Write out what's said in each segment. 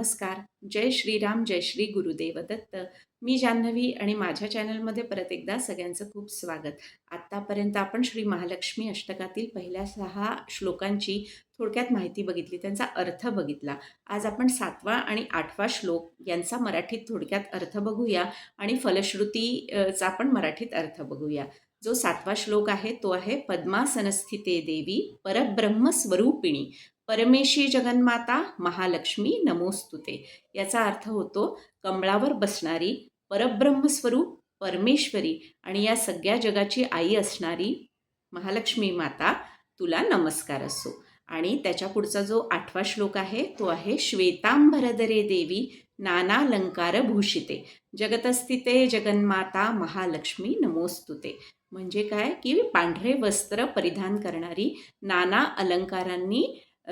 नमस्कार. जय श्रीराम, जय श्री गुरुदेव दत्त. मी जान्हवी आणि माझ्या चॅनलमध्ये परत एकदा सगळ्यांचं खूप स्वागत. आत्तापर्यंत आपण श्री महालक्ष्मी अष्टकातील पहिल्या 6 श्लोकांची थोडक्यात माहिती बघितली, त्यांचा अर्थ बघितला. आज आपण 7वा आणि 8वा श्लोक यांचा मराठीत थोडक्यात अर्थ बघूया आणि फलश्रुतीचा पण मराठीत अर्थ बघूया. जो 7वा श्लोक आहे तो आहे, पद्मासनस्थिते देवी परब्रह्मस्वरूपिणी परमेशी जगन्माता महालक्ष्मी नमोस्तुते. याचा अर्थ होतो, कमळावर बसणारी परब्रह्मस्वरूप परमेश्वरी आणि या सगळ्या जगाची आई असणारी महालक्ष्मी माता तुला नमस्कार असो. आणि त्याच्या पुढचा जो 8वा श्लोक आहे तो आहे, श्वेतांबरधरे देवी नानालंकार भूषिते जगतस्थिते जगन्माता महालक्ष्मी नमोस्तुते. म्हणजे काय की पांढरे वस्त्र परिधान करणारी, नाना अलंकारांनी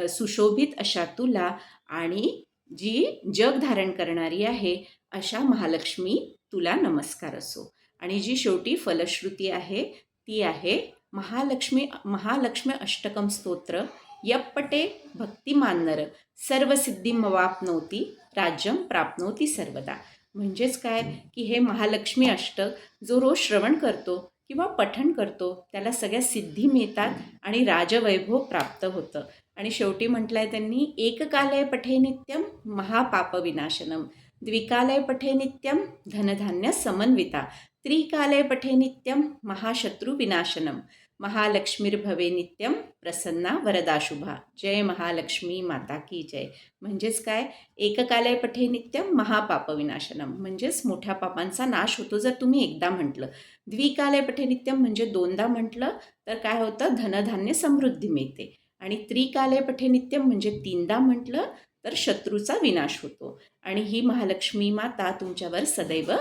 सुशोभित अशा तुला आणि जी जग धारण करणारी आहे अशा महालक्ष्मी तुला नमस्कार असो. आणि जी शेवटी फलश्रुती आहे ती आहे, महालक्ष्मी अष्टकम स्तोत्र यप्पटे भक्तिमान नर सर्वसिद्धिमवाप्नोती राज्यम प्राप्नोती सर्वदा. म्हणजेच काय की हे महालक्ष्मी अष्टक जो रोज श्रवण करतो किंवा पठण करतो त्याला सगळ्या सिद्धी मिळतात आणि राजवैभव प्राप्त होतं. आणि शेवटी म्हटलं आहे त्यांनी, एककालय पठे नित्यम महापापविनाशनम, द्विकालय पठे नित्यम धनधान्य समन्विता, त्रिकालय पठे नित्यम महाशत्रुविनाशनम, महालक्ष्मीर्भवे नित्यम प्रसन्ना वरदाशुभा. जय महालक्ष्मी माता की जय. म्हणजेच काय, एककालय पठे नित्यम महापापविनाशनम म्हणजेच मोठ्या पापांचा नाश होतो जर तुम्ही एकदा म्हटलं. द्विकालय पठे नित्यम म्हणजे दोनदा म्हटलं तर काय होतं, धनधान्य समृद्धी मिळते. आणि त्रिकालय पठे नित्यम म्हणजे 3दा म्हटलं तर शत्रूचा विनाश होतो. आणि ही महालक्ष्मी माता तुमच्यावर सदैव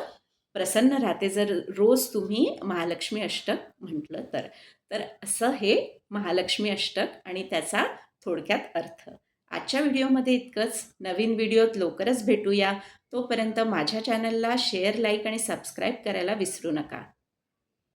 प्रसन्न राहते जर रोज तुम्ही महालक्ष्मी अष्टक म्हटलं तर. तर असं हे महालक्ष्मी अष्टक आणि त्याचा थोडक्यात अर्थ. आजच्या व्हिडिओमध्ये इतकंच. नवीन व्हिडिओत लवकरच भेटूया. तोपर्यंत माझ्या चॅनलला शेअर, लाईक आणि सबस्क्राईब करायला विसरू नका.